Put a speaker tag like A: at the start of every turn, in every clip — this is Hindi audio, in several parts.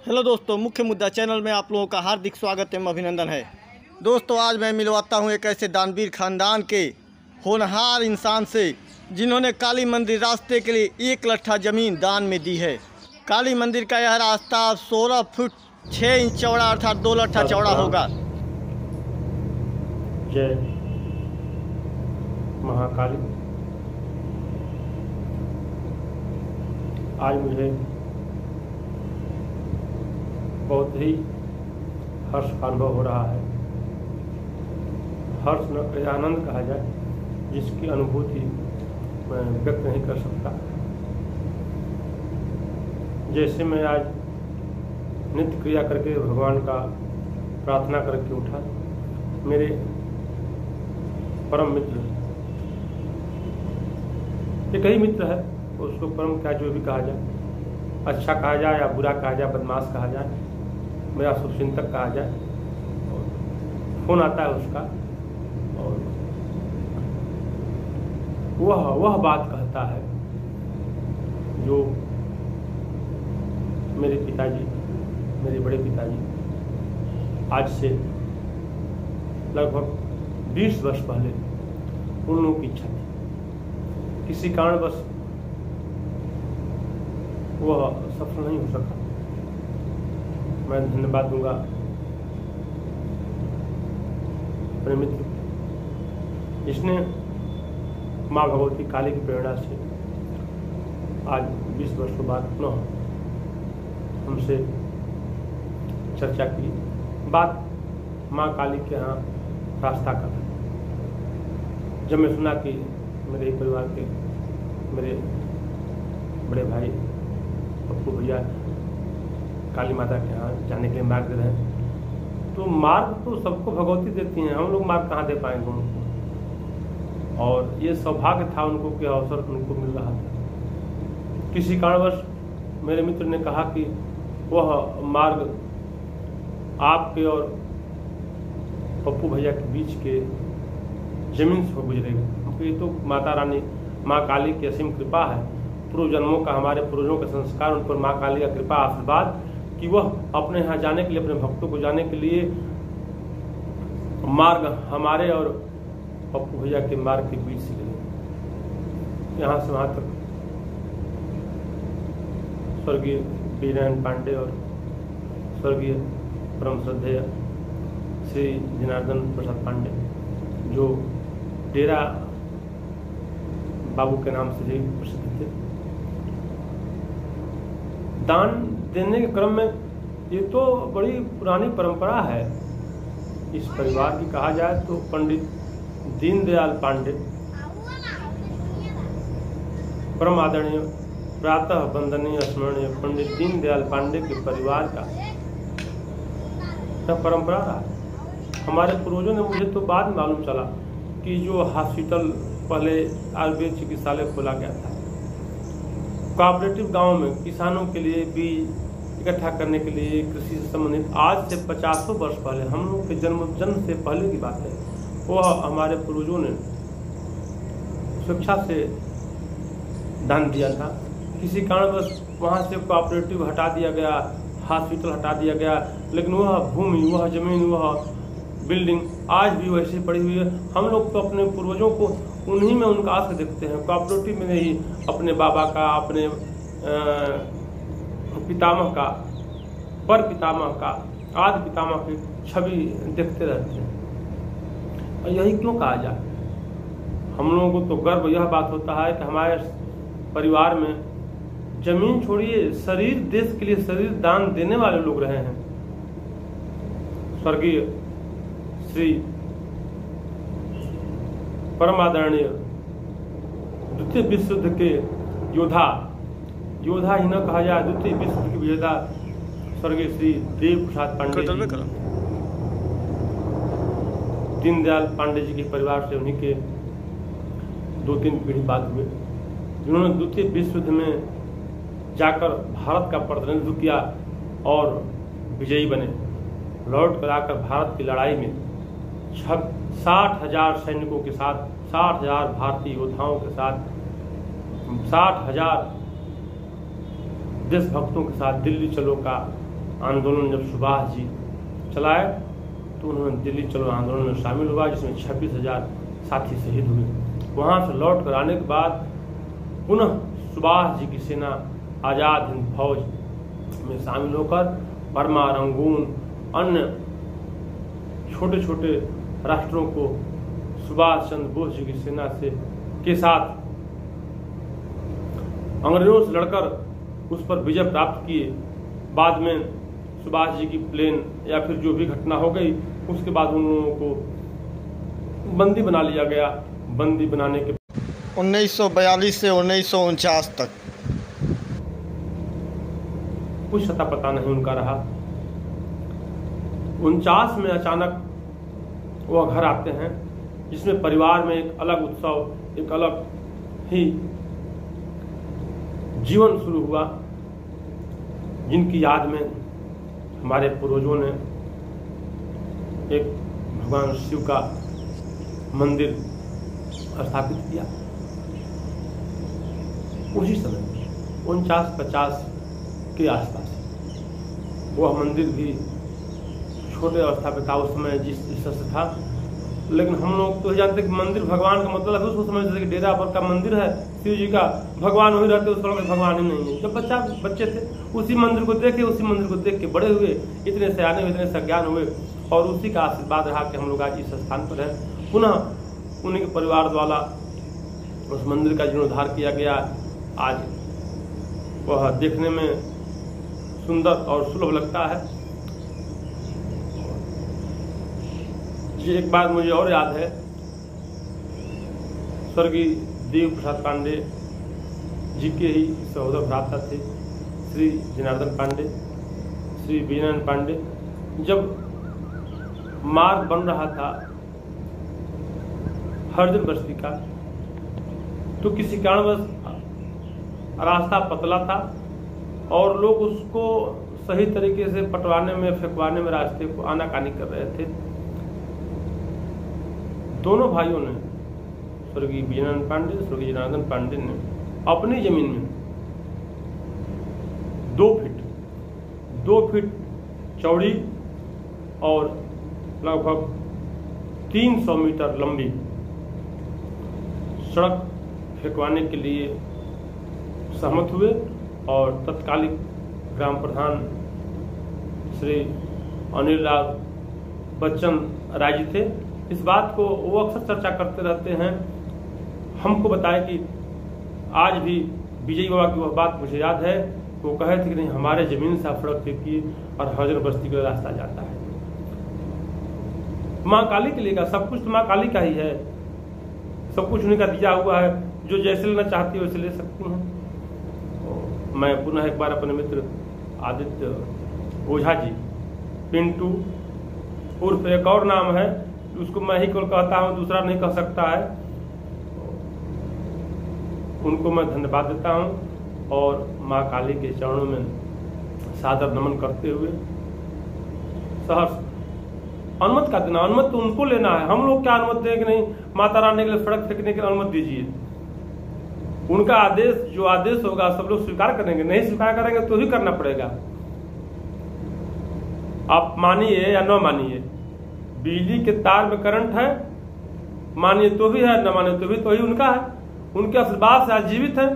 A: हेलो दोस्तों, मुख्य मुद्दा चैनल में आप लोगों का हार्दिक स्वागत एवं अभिनंदन है। दोस्तों, आज मैं मिलवाता हूं एक ऐसे दानवीर खानदान के होनहार इंसान से जिन्होंने काली मंदिर रास्ते के लिए 1 लट्ठा ज़मीन दान में दी है। काली मंदिर का यह रास्ता 16 फुट 6 इंच चौड़ा अर्थात 2 लट्ठा चौड़ा होगा।
B: जय महाकाली। आज मुझे बहुत ही हर्ष का अनुभव हो रहा है। हर्ष न आनंद कहा जाए, जिसकी अनुभूति मैं व्यक्त नहीं कर सकता। जैसे मैं आज नित्य क्रिया करके भगवान का प्रार्थना करके उठा, मेरे परम मित्र, एक ही मित्र है, उसको परम क्या जो भी कहा जाए, अच्छा कहा जाए या बुरा कहा जाए, बदमाश कहा जाए, मेरा शुभचिंतक कहा जाए। और फोन आता है उसका और वह बात कहता है जो मेरे पिताजी, मेरे बड़े पिताजी आज से लगभग 20 वर्ष पहले उन लोगों की इच्छा थी, किसी कारणवश वह सफल नहीं हो सका। मैं धन्यवाद दूंगा अपने मित्र, जिसने माँ भगवती काली की प्रेरणा से आज 20 वर्षों बाद पुनः हमसे चर्चा की। बात माँ काली के यहाँ रास्ता का। जब मैं सुना कि मेरे ही परिवार के मेरे बड़े भाई पप्पू भैया काली माता के यहाँ जाने के लिए मार्ग दे रहे हैं, तो मार्ग तो सबको भगवती देती हैं, हम लोग मार्ग कहाँ दे पाएंगे उनको। और ये सौभाग्य था उनको कि अवसर उनको मिल रहा था। किसी कारणवश मेरे मित्र ने कहा कि वह मार्ग आपके और पप्पू भैया के बीच के जमीन से गुजरेगा, क्योंकि ये तो माता रानी माँ काली की असीम कृपा है। पूर्व जन्मों का, हमारे पूर्वजों का संस्कार, उन पर माँ काली का कृपा आशीर्वाद कि वह अपने यहाँ जाने के लिए, अपने भक्तों को जाने के लिए मार्ग हमारे और पप्पू भैया के मार्ग के बीच से गए। यहाँ से वहाँ तक स्वर्गीय बीरेन पांडे और स्वर्गीय परम श्रद्धेय श्री जनार्दन प्रसाद पांडे, जो डेरा बाबू के नाम से ही प्रसिद्ध थे, दान देने के क्रम में, ये तो बड़ी पुरानी परंपरा है इस परिवार की। कहा जाए तो पंडित दीनदयाल पांडे, परम आदरणीय प्रातः वंदनीय स्मरणीय पंडित दीनदयाल पांडे के परिवार का यह परंपरा रहा। हमारे पूर्वजों ने, मुझे तो बाद में मालूम चला कि जो हॉस्पिटल पहले आयुर्वेद चिकित्सालय खोला गया था, कोऑपरेटिव गांव में किसानों के लिए बीज इकट्ठा करने के लिए, कृषि से संबंधित, आज से 50 वर्ष पहले, हम लोग के जन्म से पहले की बात है, वह हमारे पूर्वजों ने शिक्षा से दान दिया था। किसी कारणवश वहाँ से कोऑपरेटिव हटा दिया गया, हॉस्पिटल हटा दिया गया, लेकिन वह भूमि, वह जमीन, वह बिल्डिंग आज भी वैसे पड़ी हुई है। हम लोग तो अपने पूर्वजों को उन्हीं में उनका आशा देखते हैं, कोऑपरेटिव में ही अपने बाबा का, अपने पितामह का, पर पितामह का, आदि पितामह की छवि देखते रहते हैं। और यही क्यों कहा जाए, हम लोगों को तो गर्व यह बात होता है कि हमारे परिवार में जमीन छोड़िए, शरीर, देश के लिए शरीर दान देने वाले लोग रहे हैं। स्वर्गीय श्री परम आदरणीय द्वितीय विश्व युद्ध के योद्धा ही न कहा जाए, द्वितीय विश्व युद्ध के विजेता स्वर्गीय श्री देव प्रसाद पांडे जी, दीनदयाल पांडे जी के परिवार से, उन्हीं के 2-3 पीढ़ी बाद हुए, जिन्होंने द्वितीय विश्व युद्ध में जाकर भारत का प्रतिनिधित्व किया और विजयी बने। लौट कर आकर भारत की लड़ाई में 60,000 सैनिकों के साथ, 60,000 भारतीय योद्धाओं के साथ, 60,000 देशभक्तों के साथ दिल्ली चलो का आंदोलन जब सुभाष जी चलाए तो उन्होंने दिल्ली चलो आंदोलन में शामिल हुआ, जिसमें 26,000 साथी शहीद हुए। वहाँ से लौट कर आने के बाद पुनः सुभाष जी की सेना आज़ाद हिंद फौज में शामिल होकर बर्मा, रंगून, अन्य छोटे छोटे राष्ट्रों को सुभाष चंद्र बोस जी की सेना के साथ अंग्रेजों से लड़कर उस पर विजय प्राप्त किए। बाद में सुभाष जी की प्लेन या फिर जो भी घटना हो गई, उसके बाद उन लोगों को बंदी बना लिया गया। बंदी बनाने के
A: 1942 से 1949 तक
B: कुछ अता पता नहीं उनका रहा। 49 में अचानक वह घर आते हैं, जिसमें परिवार में एक अलग उत्सव, एक अलग ही जीवन शुरू हुआ, जिनकी याद में हमारे पूर्वजों ने एक भगवान शिव का मंदिर स्थापित किया। उसी समय 49-50 के आसपास वह मंदिर भी छोटे अवस्था पे था उस समय जिस तरह से था। लेकिन हम लोग तो जानते कि मंदिर भगवान का मतलब है, उसको समझते कि डेरा पर का मंदिर है शिव जी का, भगवान वही रहते, उस पर भगवान ही नहीं है। जब बच्चे थे उसी मंदिर को देख के बड़े हुए, इतने सयाने हुए, इतने सज्ञान हुए, और उसी का आशीर्वाद रहा कि हम लोग आज इस स्थान पर हैं। पुनः उन्हीं के परिवार द्वारा उस मंदिर का जीर्णोद्धार किया गया। आज वह देखने में सुंदर और सुलभ लगता है। ये एक बात मुझे और याद है, स्वर्गीय देव प्रसाद पांडे जी के ही सहोदर भ्राता थे श्री जनार्दन पांडे, श्री विजयनारायण पांडे। जब मार्ग बन रहा था हरजन बस्ती का, तो किसी कारणवश रास्ता पतला था और लोग उसको सही तरीके से पटवाने में, फेंकवाने में रास्ते को आनाकानी कर रहे थे। दोनों भाइयों ने, स्वर्गीय विजयनारायण पांडे, स्वर्गीय जनार्दन पांडे ने अपनी जमीन में 2 फीट चौड़ी और लगभग 300 मीटर लंबी सड़क फेंकवाने के लिए सहमत हुए, और तत्कालिक ग्राम प्रधान श्री अनिल राव बच्चन राय जी थे। इस बात को वो अक्सर चर्चा करते रहते हैं। हमको बताया कि आज भी विजयी बाबा की वह बात मुझे याद है, वो कहे थे कि नहीं, हमारे जमीन से आप सड़क फेंकिए और हरजन बस्ती का रास्ता जाता है। माँ काली के लिए का सब कुछ तो माँ काली का ही है, सब कुछ उन्हीं का दिया हुआ है, जो जैसे लेना चाहती है वैसे ले सकती हैं। मैं पुनः एक बार अपने मित्र आदित्य ओझा जी, पिंटू उर्फ एक और नाम है, उसको मैं ही केवल कहता हूँ, दूसरा नहीं कह सकता है, उनको मैं धन्यवाद देता हूँ और माँ काली के चरणों में सादर नमन करते हुए सहर्ष अनुमति का देना। अनुमति तो उनको लेना है, हम लोग क्या अनुमति दें कि नहीं माता रानी के लिए सड़क फेंकने की अनुमति दीजिए। उनका आदेश, जो आदेश होगा सब लोग स्वीकार करेंगे, नहीं स्वीकार करेंगे तो ही करना पड़ेगा। आप मानिए या न मानिए, बिजली के तार में करंट है, मानिए तो भी है, न मानिए तो ही उनका है, उनके आशीर्वाद से आज जीवित है,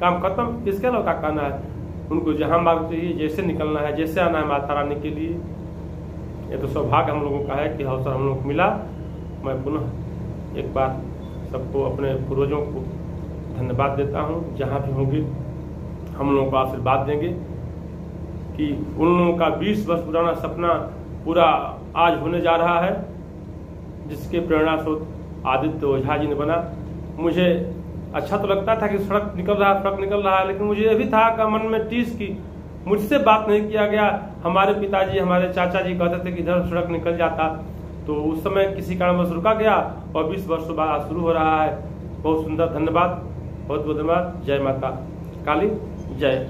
B: काम खत्म। इसके अलावा क्या कहना है? उनको जहां मार्ग चाहिए, जैसे निकलना है, जैसे आना है माता रानी के लिए, ये तो सौभाग्य हम लोगों का है कि अवसर हम लोग को मिला। मैं पुनः एक बार सबको, अपने पूर्वजों को धन्यवाद देता हूँ। जहाँ भी होंगे हम लोगों को आशीर्वाद देंगे कि उन लोगों का 20 वर्ष पुराना सपना पूरा आज होने जा रहा है, जिसके प्रेरणा स्रोत आदित्य ओझा जी ने बना। मुझे अच्छा तो लगता था कि सड़क निकल रहा है, लेकिन मुझे यह भी था कि मन में टीस की मुझसे बात नहीं किया गया। हमारे पिताजी, हमारे चाचा जी कहते थे कि इधर सड़क निकल जाता, तो उस समय किसी कारणवश रुका गया और 20 वर्षों बाद आज शुरू हो रहा है। बहुत सुंदर, धन्यवाद, बहुत बहुत धन्यवाद। जय माता काली, जय।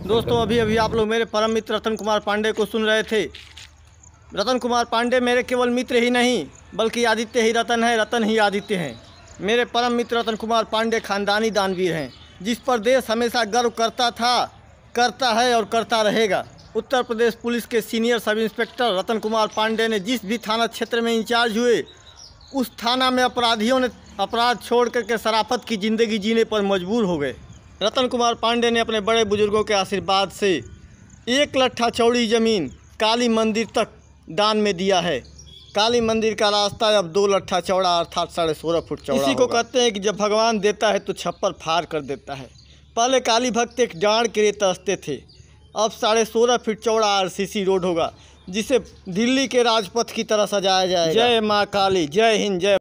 A: दोस्तों, अभी आप लोग मेरे परम मित्र रतन कुमार पांडे को सुन रहे थे। रतन कुमार पांडे मेरे केवल मित्र ही नहीं, बल्कि आदित्य ही रतन है, रतन ही आदित्य हैं। मेरे परम मित्र रतन कुमार पांडे खानदानी दानवीर हैं, जिस पर देश हमेशा गर्व करता था, करता है और करता रहेगा। उत्तर प्रदेश पुलिस के senior sub inspector Ratan Kumar Pandey ने जिस भी थाना क्षेत्र में इंचार्ज हुए, उस थाना में अपराधियों ने अपराध छोड़ करके शराफत की ज़िंदगी जीने पर मजबूर हो गए। रतन कुमार पांडे ने अपने बड़े बुजुर्गों के आशीर्वाद से 1 लट्ठा चौड़ी ज़मीन काली मंदिर तक दान में दिया है। काली मंदिर का रास्ता अब 2 लट्ठा चौड़ा अर्थात 16.5 फुट चौड़ा। इसी को कहते हैं कि जब भगवान देता है तो छप्पर फाड़ कर देता है। पहले काली भक्त एक डांड के लिए तरसते थे, अब 16.5 फीट चौड़ा आरसीसी रोड होगा, जिसे दिल्ली के राजपथ की तरह सजाया जाएगा। जय माँ काली, जय हिंद, जय